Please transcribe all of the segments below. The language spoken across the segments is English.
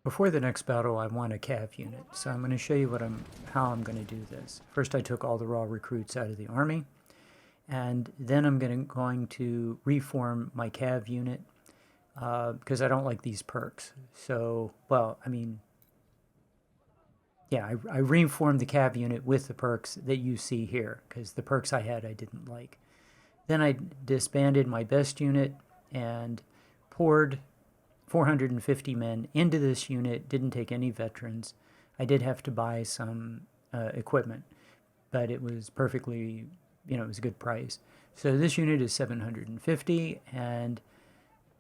Before the next battle, I want a cav unit, so I'm going to show you how I'm going to do this. First, I took all the raw recruits out of the army, and then I'm going to reform my cav unit because I don't like these perks. So, well, I mean, yeah, I reformed the cav unit with the perks that you see here because the perks I had I didn't like. Then I disbanded my best unit and poured 450 men into this unit, didn't take any veterans. I did have to buy some equipment, but it was perfectly, it was a good price. So this unit is 750, and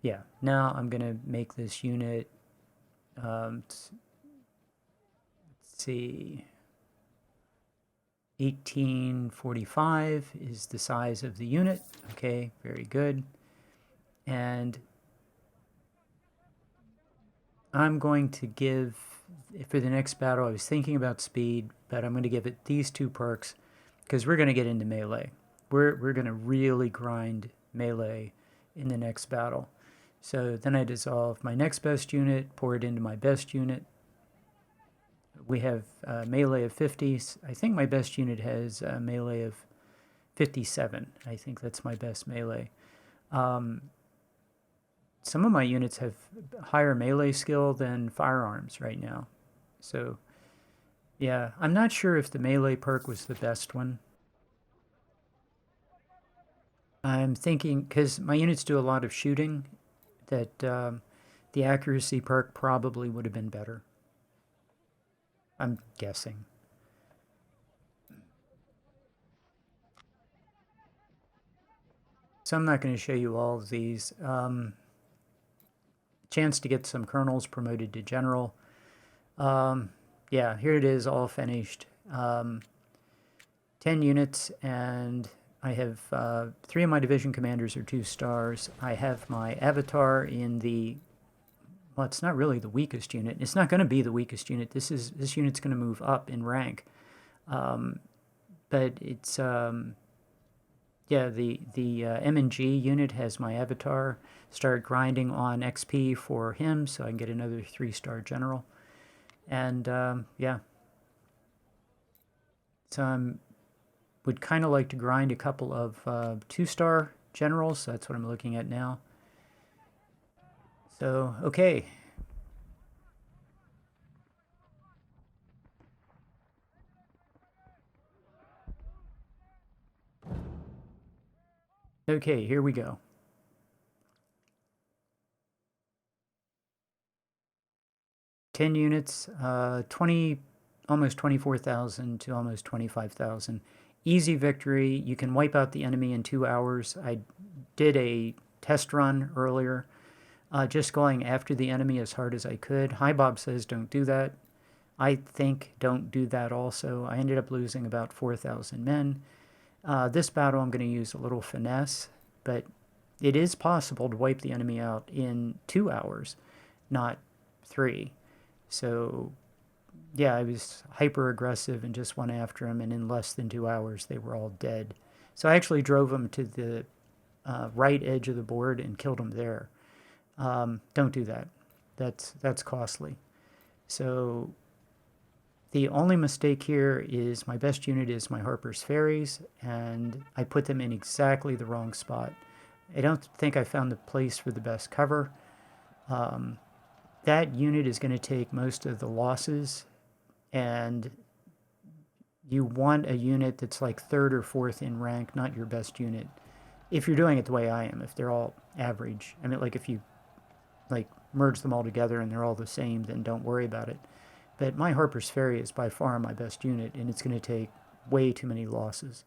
yeah, now I'm going to make this unit, let's see, 1845 is the size of the unit. Okay, very good. And I'm going to give, for the next battle, I was thinking about speed, but I'm going to give it these two perks because we're going to get into melee. We're going to really grind melee in the next battle. So then I dissolve my next best unit, pour it into my best unit. We have melee of 50. I think my best unit has a melee of 57. I think that's my best melee. Some of my units have higher melee skill than firearms right now. So, yeah, I'm not sure if the melee perk was the best one. I'm thinking, because my units do a lot of shooting, that the accuracy perk probably would have been better. I'm guessing. So I'm not going to show you all of these. Chance to get some colonels promoted to general. Yeah, here it is, all finished. 10 units, and I have 3 of my division commanders are 2 stars. I have my avatar in the, well, it's not really the weakest unit. It's not going to be the weakest unit. This unit's going to move up in rank. But it's, yeah, the M&G unit has my avatar. Start grinding on XP for him so I can get another 3-star general. And, yeah. So I would kind of like to grind a couple of 2-star generals. So that's what I'm looking at now. So, okay. Okay, here we go. Ten units, 20, almost 24,000 to almost 25,000. Easy victory. You can wipe out the enemy in 2 hours. I did a test run earlier, just going after the enemy as hard as I could. Hi Bob says don't do that. I think don't do that also. I ended up losing about 4,000 men. This battle I'm going to use a little finesse, but it is possible to wipe the enemy out in 2 hours, not 3. So, yeah, I was hyper aggressive and just went after them, and in less than 2 hours they were all dead. So I actually drove them to the right edge of the board and killed them there. Don't do that. That's costly. So the only mistake here is my best unit is my Harper's Ferries, and I put them in exactly the wrong spot. I don't think I found the place for the best cover. That unit is going to take most of the losses, and you want a unit that's like 3rd or 4th in rank, not your best unit. If you're doing it the way I am, if they're all average. I mean, like if you like merge them all together and they're all the same, then don't worry about it. But my Harper's Ferry is by far my best unit, and it's going to take way too many losses.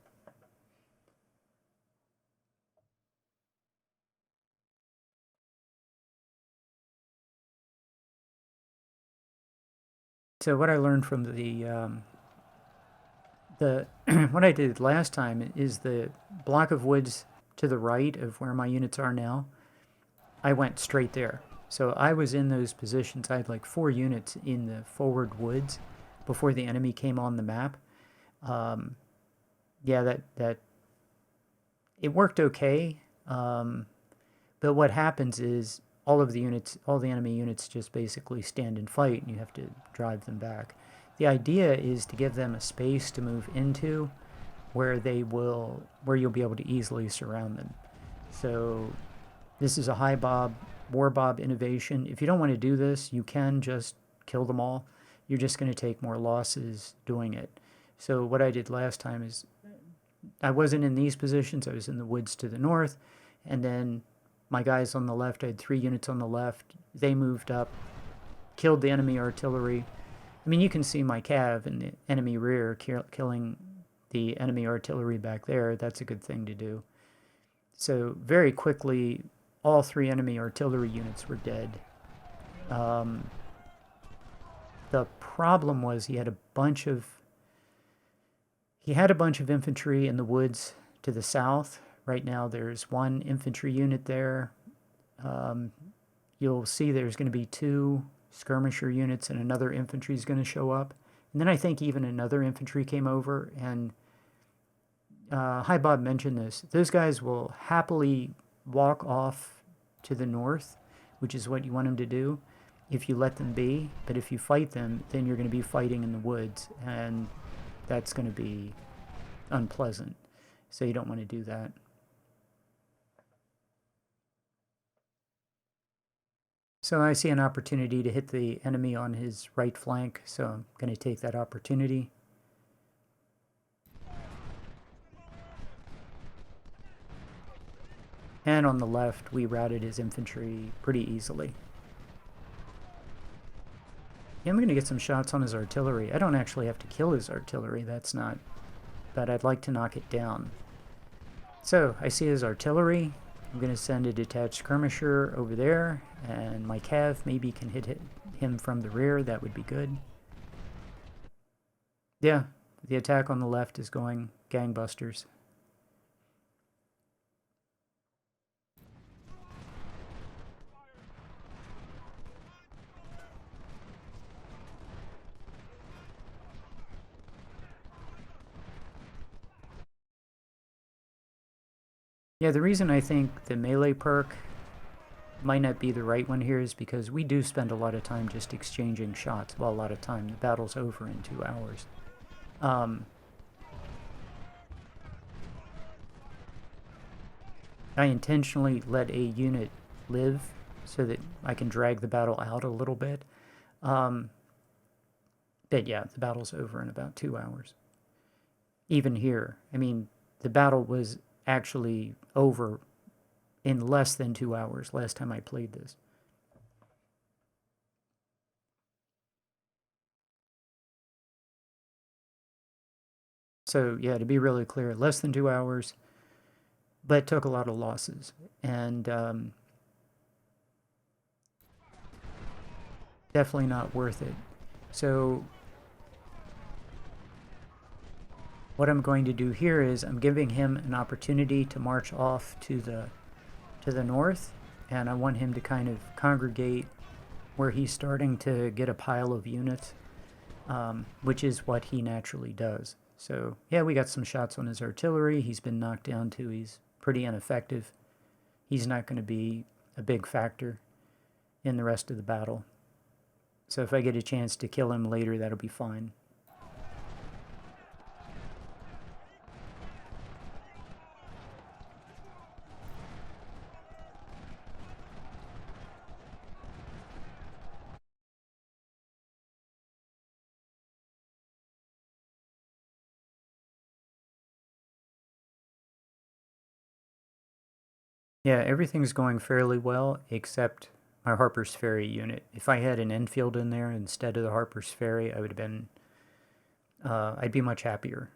So what I learned from the what I did last time is the block of woods to the right of where my units are now, I went straight there. So I was in those positions. I had like 4 units in the forward woods before the enemy came on the map. Yeah, that it worked okay. But what happens is all of the units, all the enemy units just basically stand and fight, and you have to drive them back. The idea is to give them a space to move into where you'll be able to easily surround them. So this is a high bob, war bob innovation. If you don't want to do this, you can just kill them all. You're just going to take more losses doing it. So what I did last time is I wasn't in these positions. I was in the woods to the north, and then my guys on the left, I had 3 units on the left. They moved up, killed the enemy artillery. I mean, you can see my cav in the enemy rear killing the enemy artillery back there. That's a good thing to do. So very quickly, all 3 enemy artillery units were dead. The problem was he had a bunch of infantry in the woods to the south. Right now there's 1 infantry unit there. You'll see there's going to be 2 skirmisher units, and another infantry is going to show up. And then I think even another infantry came over, and Hi Bob mentioned this. Those guys will happily walk off to the north, which is what you want them to do, if you let them be. But if you fight them, then you're going to be fighting in the woods, and that's going to be unpleasant. So you don't want to do that. So I see an opportunity to hit the enemy on his right flank, so I'm going to take that opportunity. And on the left, we routed his infantry pretty easily. Yeah, I'm going to get some shots on his artillery. I don't actually have to kill his artillery, that's not, but I'd like to knock it down. So I see his artillery. I'm going to send a detached skirmisher over there, and my cav maybe can hit him from the rear. That would be good. Yeah, the attack on the left is going gangbusters. Yeah, the reason I think the melee perk might not be the right one here is because we do spend a lot of time just exchanging shots. Well, a lot of time. The battle's over in 2 hours. I intentionally let a unit live so that I can drag the battle out a little bit. But yeah, the battle's over in about 2 hours. Even here, I mean, the battle was actually over in less than 2 hours last time I played this. So yeah, to be really clear, less than 2 hours, but took a lot of losses. And definitely not worth it. So what I'm going to do here is I'm giving him an opportunity to march off to the north, and I want him to kind of congregate where he's starting to get a pile of units, which is what he naturally does. So yeah, we got some shots on his artillery. He's been knocked down too. He's pretty ineffective. He's not going to be a big factor in the rest of the battle. So if I get a chance to kill him later, that'll be fine. Yeah, everything's going fairly well, except my Harper's Ferry unit. If I had an Enfield in there instead of the Harper's Ferry, I would have been, I'd be much happier.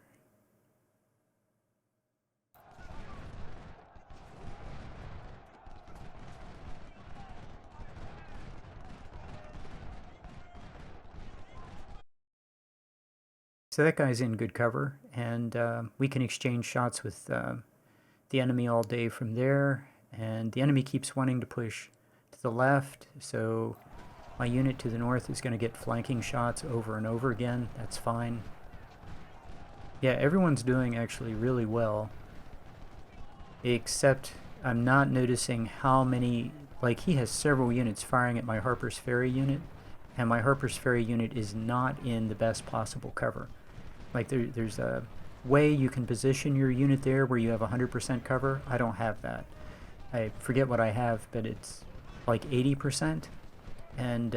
So that guy's in good cover, and we can exchange shots with the enemy all day from there, and the enemy keeps wanting to push to the left, so my unit to the north is going to get flanking shots over and over again. That's fine. Yeah, everyone's doing actually really well, except I'm not noticing how many like he has several units firing at my Harper's Ferry unit, and my Harper's Ferry unit is not in the best possible cover. Like there's a way you can position your unit there where you have 100% cover. I don't have that. I forget what I have, but it's like 80%, and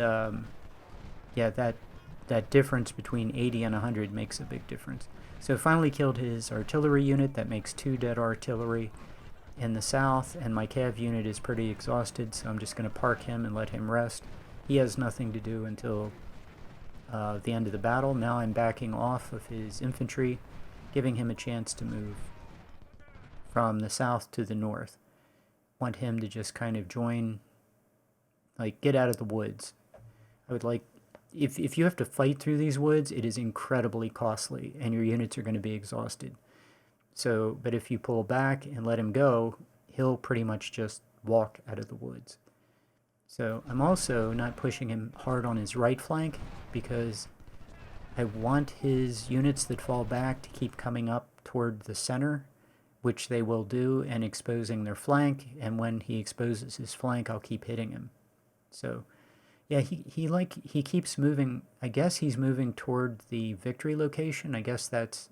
yeah, that difference between 80 and 100 makes a big difference. So finally killed his artillery unit. That makes 2 dead artillery in the south, and my cav unit is pretty exhausted, so I'm just going to park him and let him rest. He has nothing to do until the end of the battle. Now I'm backing off of his infantry, giving him a chance to move from the south to the north. Want him to just kind of join, like, get out of the woods. I would like, if you have to fight through these woods, it is incredibly costly, and your units are going to be exhausted. So, but if you pull back and let him go, he'll pretty much just walk out of the woods. So I'm also not pushing him hard on his right flank because I want his units that fall back to keep coming up toward the center, which they will do, and exposing their flank. And when he exposes his flank, I'll keep hitting him. So yeah, he keeps moving. I guess he's moving toward the victory location. I guess that's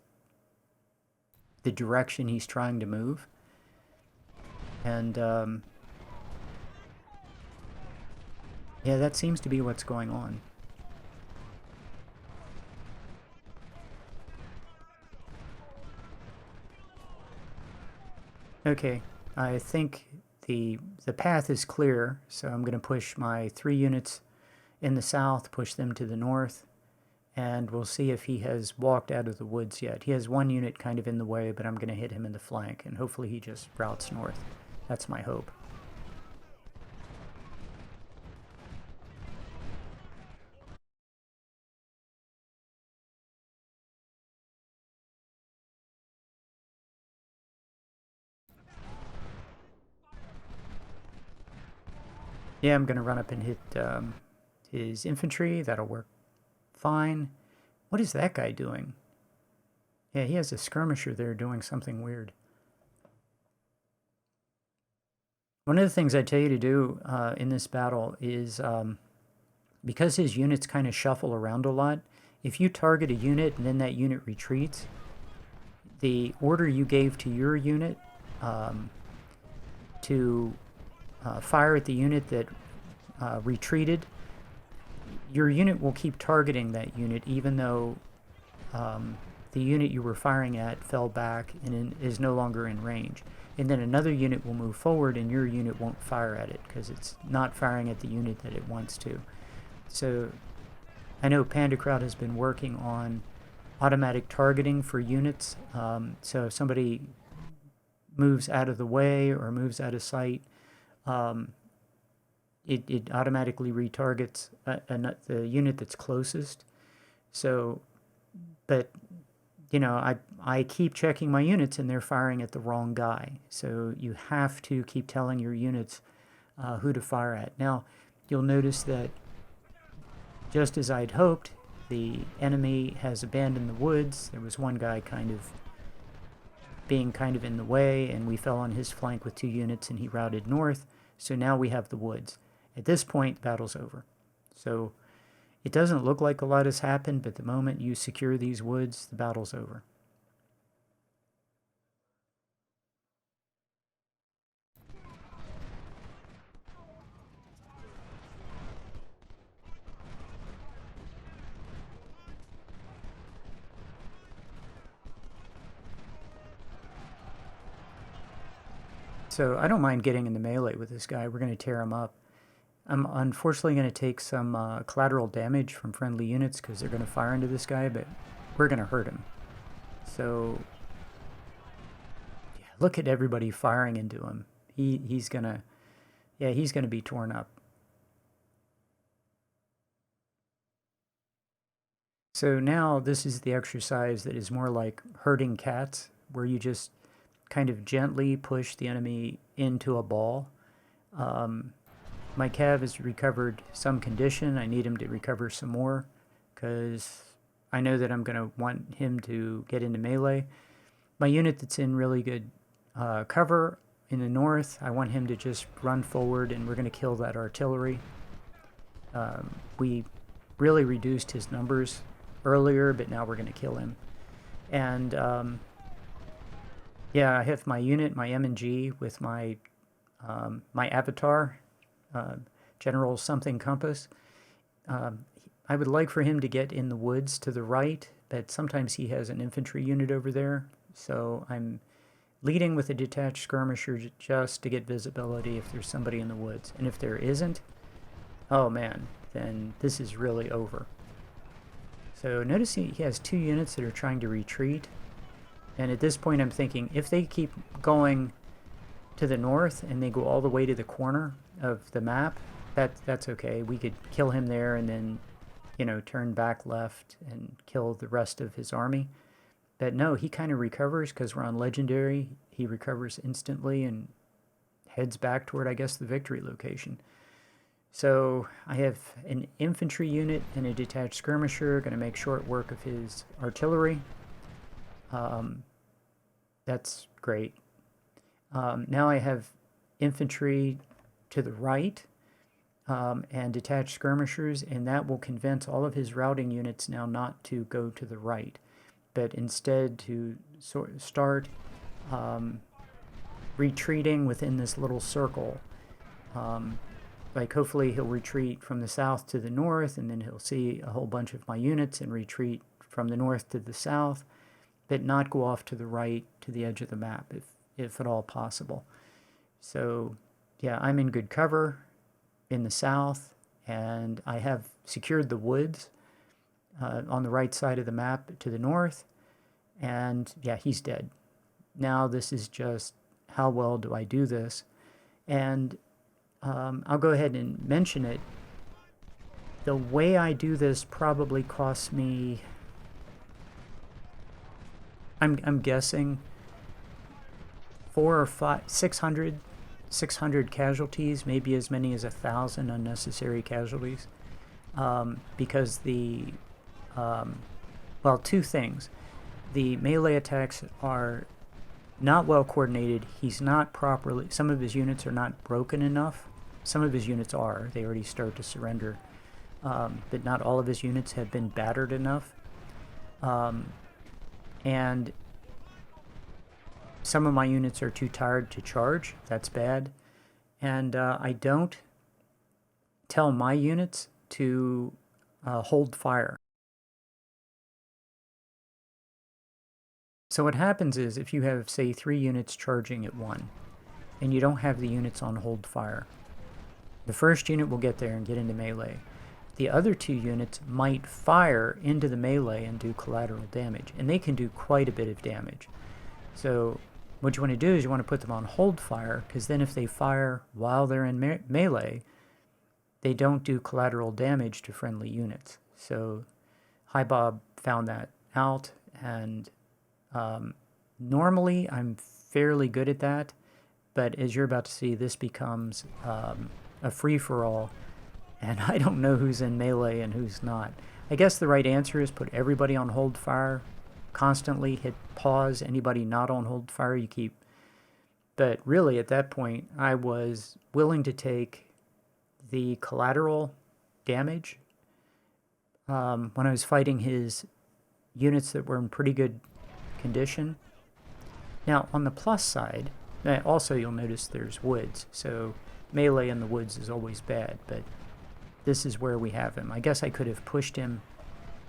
the direction he's trying to move. And yeah, that seems to be what's going on. Okay, I think the path is clear, so I'm going to push my 3 units in the south, push them to the north, and we'll see if he has walked out of the woods yet. He has 1 unit kind of in the way, but I'm going to hit him in the flank, and hopefully he just routes north. That's my hope. Yeah, I'm going to run up and hit his infantry. That'll work fine. What is that guy doing? Yeah, he has a skirmisher there doing something weird. One of the things I tell you to do in this battle is, because his units kind of shuffle around a lot, if you target a unit and then that unit retreats, the order you gave to your unit to fire at the unit that retreated, your unit will keep targeting that unit even though the unit you were firing at fell back and is no longer in range. And then another unit will move forward and your unit won't fire at it because it's not firing at the unit that it wants to. So I know Pandacrowd has been working on automatic targeting for units. So if somebody moves out of the way or moves out of sight, it automatically retargets the unit that's closest. So, but you know, I keep checking my units and they're firing at the wrong guy. So you have to keep telling your units who to fire at. Now, you'll notice that just as I'd hoped, the enemy has abandoned the woods. There was one guy being kind of in the way, and we fell on his flank with 2 units and he routed north. So now we have the woods. At this point, the battle's over. So it doesn't look like a lot has happened, but the moment you secure these woods, the battle's over. So I don't mind getting in the melee with this guy. We're going to tear him up. I'm unfortunately going to take some collateral damage from friendly units because they're going to fire into this guy, but we're going to hurt him. So yeah, look at everybody firing into him. He's going to be torn up. So now this is the exercise that is more like herding cats, where you just kind of gently push the enemy into a ball. My cav has recovered some condition. I need him to recover some more because I know that I'm going to want him to get into melee. My unit that's in really good cover, in the north, I want him to just run forward, and we're going to kill that artillery. We really reduced his numbers earlier, but now we're going to kill him. And yeah, I have my unit, my M&G, with my my avatar, General something Compass. I would like for him to get in the woods to the right, but sometimes he has an infantry unit over there, so I'm leading with a detached skirmisher just to get visibility if there's somebody in the woods. And if there isn't, oh man, then this is really over. So notice he has 2 units that are trying to retreat, and at this point I'm thinking, if they keep going to the north and they go all the way to the corner of the map, that's okay. We could kill him there and then, you know, turn back left and kill the rest of his army. But no, he kind of recovers because we're on legendary. He recovers instantly and heads back toward, I guess, the victory location. So I have an infantry unit and a detached skirmisher, going to make short work of his artillery. That's great. Now I have infantry to the right and detached skirmishers, and that will convince all of his routing units now not to go to the right, but instead to start retreating within this little circle. Like hopefully he'll retreat from the south to the north, and then he'll see a whole bunch of my units and retreat from the north to the south, but not go off to the right to the edge of the map if at all possible. So yeah, I'm in good cover in the south, and I have secured the woods on the right side of the map to the north, and yeah, he's dead. Now this is just, how well do I do this? And I'll go ahead and mention it. The way I do this probably costs me, I'm guessing, 400 or 500, 600 casualties, maybe as many as 1,000 unnecessary casualties, because the well, 2 things. The melee attacks are not well coordinated. He's not properly, some of his units are not broken enough. Some of his units are, they already start to surrender, but not all of his units have been battered enough. And some of my units are too tired to charge. That's bad. And I don't tell my units to hold fire. So what happens is, if you have, say, 3 units charging at 1, and you don't have the units on hold fire, the first unit will get there and get into melee. The other 2 units might fire into the melee and do collateral damage, and they can do quite a bit of damage. So what you want to do is you want to put them on hold fire, because then if they fire while they're in melee, they don't do collateral damage to friendly units. So Hi Bob found that out, and normally I'm fairly good at that, but as you're about to see, this becomes a free-for-all, and I don't know who's in melee and who's not. I guess the right answer is put everybody on hold fire, constantly hit pause. Anybody not on hold fire, you keep. But really, at that point, I was willing to take the collateral damage when I was fighting his units that were in pretty good condition. Now, on the plus side, also you'll notice there's woods, so melee in the woods is always bad, but this is where we have him. I guess I could have pushed him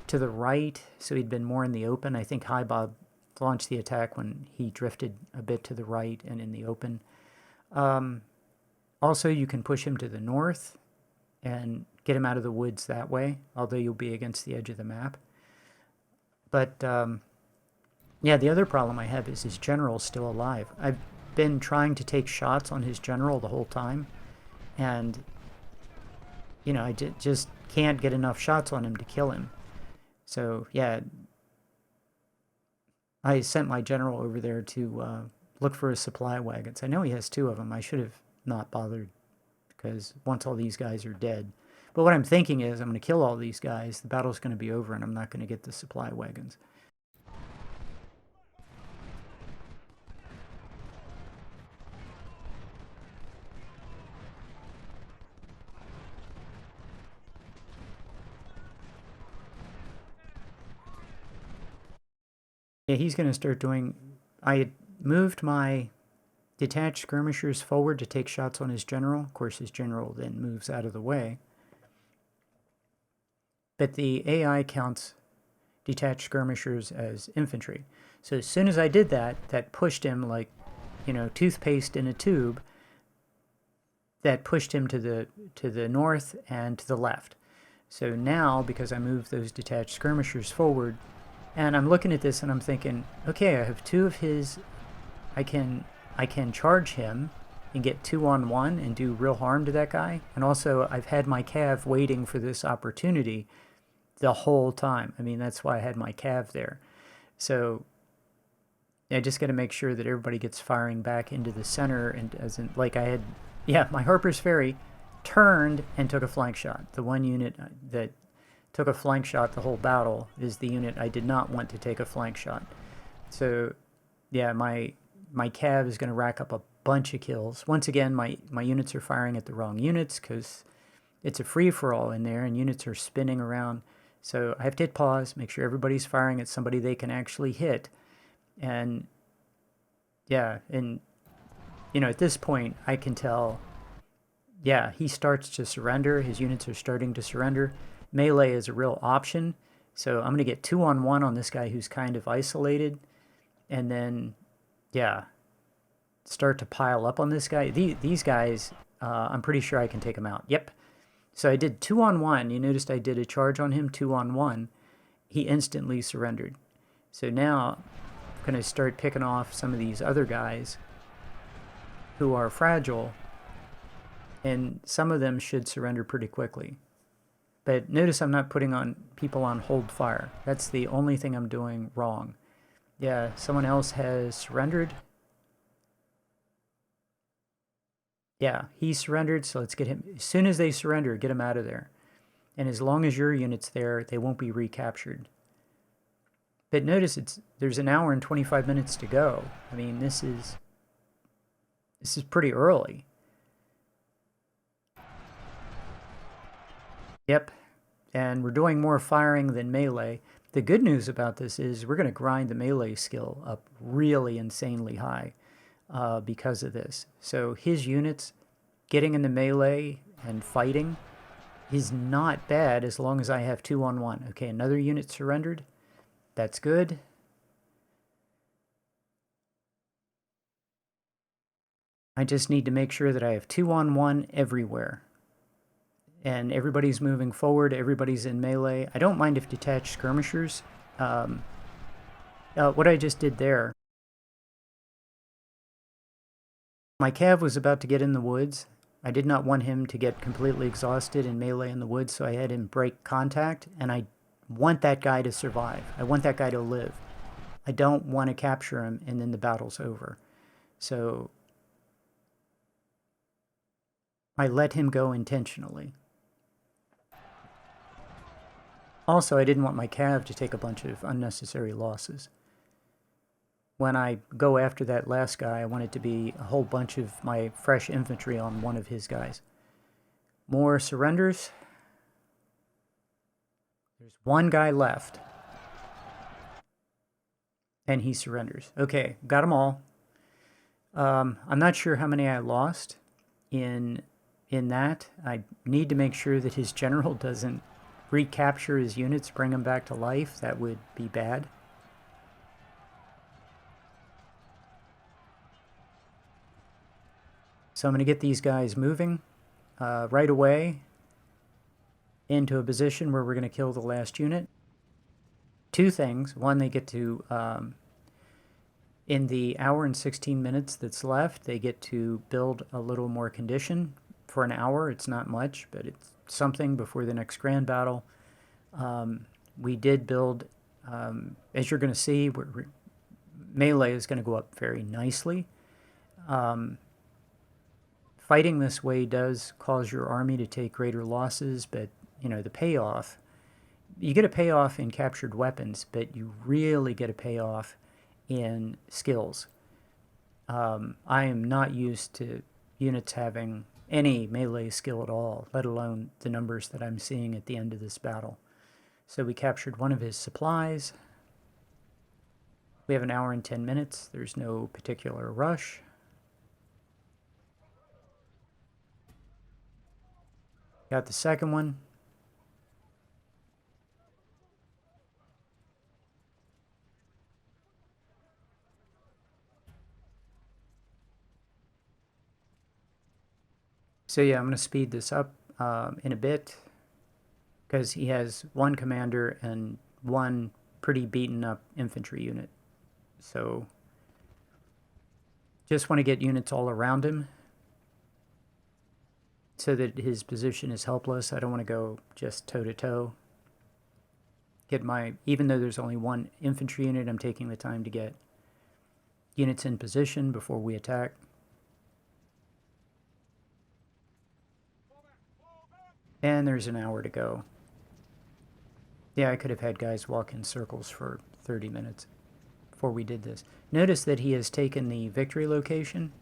to the right so he'd been more in the open. I think Hi Bob launched the attack when he drifted a bit to the right and in the open. Also, you can push him to the north and get him out of the woods that way, although you'll be against the edge of the map. But yeah, the other problem I have is his general's still alive. I've been trying to take shots on his general the whole time, and you know, I just can't get enough shots on him to kill him. So yeah, I sent my general over there to look for his supply wagons. I know he has 2 of them. I should have not bothered, because once all these guys are dead. But what I'm thinking is, I'm going to kill all these guys, the battle's going to be over, and I'm not going to get the supply wagons. Yeah, he's going to start doing... I had moved my detached skirmishers forward to take shots on his general. Of course, his general then moves out of the way. But the AI counts detached skirmishers as infantry. So as soon as I did that, that pushed him like, toothpaste in a tube. That pushed him to the north and to the left. So now, because I moved those detached skirmishers forward, and I'm looking at this and I'm thinking, okay, I have two of his. I can charge him and get 2-on-1 and do real harm to that guy. And also, I've had my cav waiting for this opportunity the whole time. I mean, that's why I had my cav there. So I just got to make sure that everybody gets firing back into the center, and as in, like I had, yeah, my Harper's Ferry turned and took a flank shot. The one unit that took a flank shot the whole battle is the unit I did not want to take a flank shot. So, yeah, my cav is going to rack up a bunch of kills. Once again, my units are firing at the wrong units because it's a free-for-all in there, and units are spinning around. So I have to hit pause, make sure everybody's firing at somebody they can actually hit. And yeah, and at this point, I can tell, yeah, he starts to surrender. His units are starting to surrender. Melee is a real option. So I'm going to get 2-on-1 on this guy who's kind of isolated. And then, yeah, start to pile up on this guy. These guys, I'm pretty sure I can take them out. Yep. So I did 2-on-1. You noticed I did a charge on him, 2-on-1. He instantly surrendered. So now I'm going to start picking off some of these other guys who are fragile, and some of them should surrender pretty quickly. But notice I'm not putting on people on hold fire. That's the only thing I'm doing wrong. Yeah, someone else has surrendered. Yeah, he surrendered, so let's get him. As soon as they surrender, get him out of there. And as long as your unit's there, they won't be recaptured. But notice there's an hour and 25 minutes to go. I mean, this is pretty early. Yep, and we're doing more firing than melee. The good news about this is we're going to grind the melee skill up really insanely high because of this. So his units getting into melee and fighting is not bad as long as I have 2-on-1. Okay, another unit surrendered. That's good. I just need to make sure that I have 2-on-1 everywhere. And everybody's moving forward. Everybody's in melee. I don't mind if detached skirmishers. What I just did there, my cav was about to get in the woods. I did not want him to get completely exhausted in melee in the woods, so I had him break contact, and I want that guy to survive. I want that guy to live. I don't want to capture him and then the battle's over. So I let him go intentionally. Also, I didn't want my cav to take a bunch of unnecessary losses. When I go after that last guy, I want it to be a whole bunch of my fresh infantry on one of his guys. More surrenders. There's one guy left. And he surrenders. Okay, got them all. I'm not sure how many I lost in that. I need to make sure that his general doesn't recapture his units, bring them back to life. That would be bad. So I'm going to get these guys moving right away into a position where we're going to kill the last unit. Two things. One, they get to, in the hour and 16 minutes that's left, they get to build a little more condition. For an hour, it's not much, but it's something before the next grand battle. We did build, as you're going to see, melee is going to go up very nicely. Fighting this way does cause your army to take greater losses, but, the payoff, you get a payoff in captured weapons, but you really get a payoff in skills. I am not used to units having any melee skill at all, let alone the numbers that I'm seeing at the end of this battle. So we captured one of his supplies. We have an hour and 10 minutes. There's no particular rush. Got the second one. So yeah, I'm going to speed this up in a bit because he has one commander and one pretty beaten up infantry unit. So just want to get units all around him so that his position is helpless. I don't want to go just toe to toe. Get my, even though there's only one infantry unit, I'm taking the time to get units in position before we attack. And there's an hour to go. Yeah, I could have had guys walk in circles for 30 minutes before we did this. Notice that he has taken the victory location.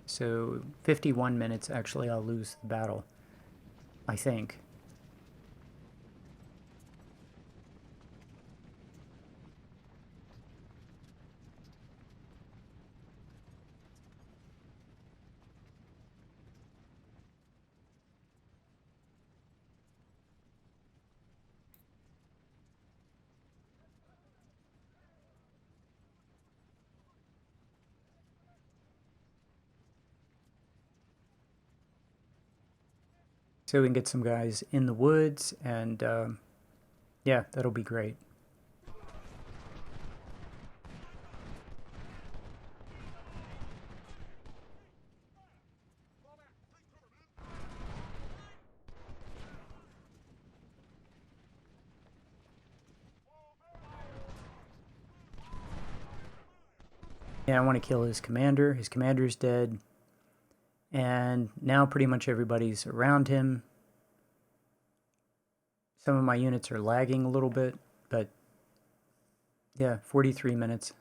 So 51 minutes, actually, I'll lose the battle, I think. So we can get some guys in the woods, and yeah, that'll be great. Yeah, I want to kill his commander. His commander's dead. And now pretty much everybody's around him. Some of my units are lagging a little bit, but yeah, 43 minutes.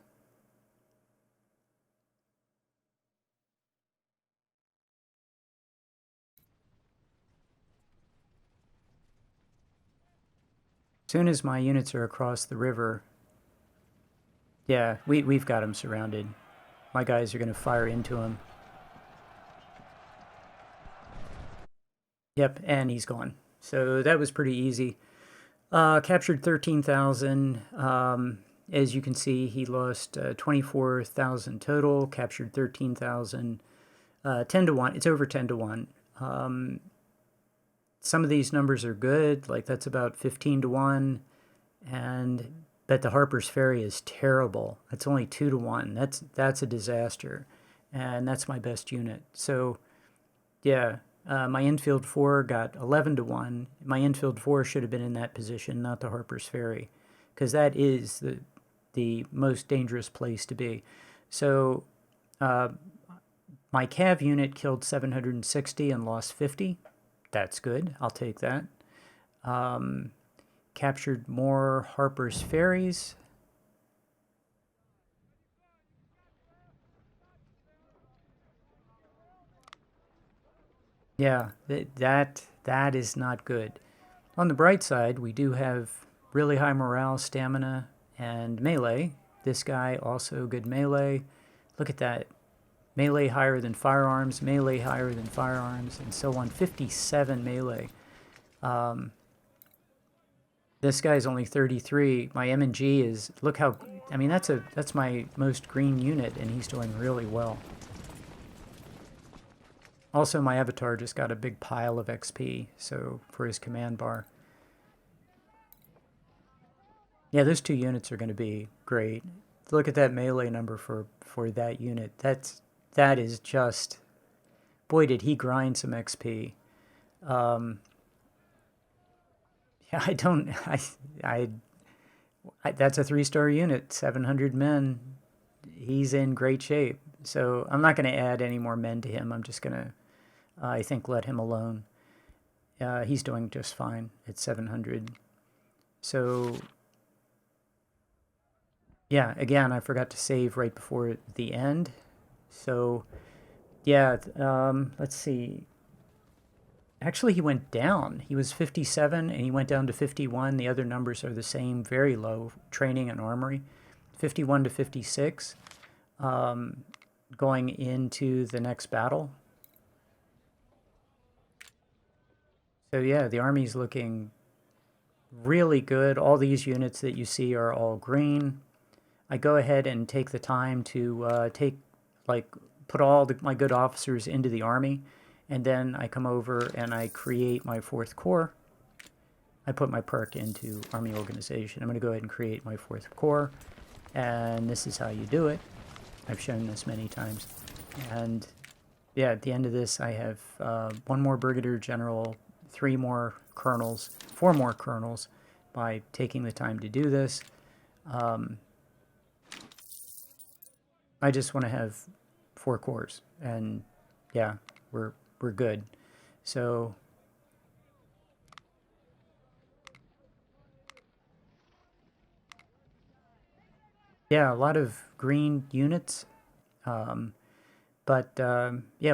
As soon as my units are across the river, yeah, we've got him surrounded. My guys are going to fire into him. Yep, and he's gone. So that was pretty easy. Captured 13,000. As you can see, he lost 24,000 total, captured 13,000. 10 to 1. It's over 10 to 1. Some of these numbers are good, like that's about 15 to 1. But the Harper's Ferry is terrible. It's only 2 to 1. That's a disaster. And that's my best unit. So, yeah. My infield 4 got 11 to 1. My infield 4 should have been in that position, not the Harper's Ferry, because that is the most dangerous place to be. So my Cav unit killed 760 and lost 50. That's good. I'll take that. Captured more Harper's Ferries. Yeah, that is not good. On the bright side, we do have really high morale, stamina, and melee. This guy also good melee. Look at that. Melee higher than firearms, melee higher than firearms, and so on. 57 melee. This guy's only 33. My M&G is, look how, I mean, that's my most green unit, and he's doing really well. Also, my avatar just got a big pile of XP, so for his command bar. Yeah, those two units are going to be great. Look at that melee number for that unit. That is just, boy, did he grind some XP. Yeah, I don't, that's a 3-star unit, 700 men. He's in great shape. So I'm not going to add any more men to him. I'm just going to, I think, let him alone. He's doing just fine at 700. So, yeah, again, I forgot to save right before the end. So, yeah, let's see. Actually, he went down. He was 57 and he went down to 51. The other numbers are the same, very low, training and armory. 51 to 56 going into the next battle. So yeah, the Army's looking really good. All these units that you see are all green. I go ahead and take the time to put all my good officers into the Army, and then I come over and I create my 4th Corps. I put my perk into Army Organization. I'm going to go ahead and create my 4th Corps, and this is how you do it. I've shown this many times. And yeah, at the end of this, I have 1 more Brigadier General, 3 more Colonels, 4 more Colonels by taking the time to do this. I just want to have 4 Corps, and yeah, we're good. So yeah, a lot of green units. Yeah,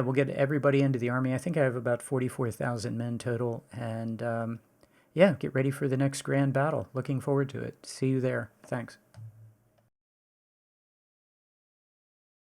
we'll get everybody into the Army. I think I have about 44,000 men total. And yeah, get ready for the next grand battle. Looking forward to it. See you there. Thanks.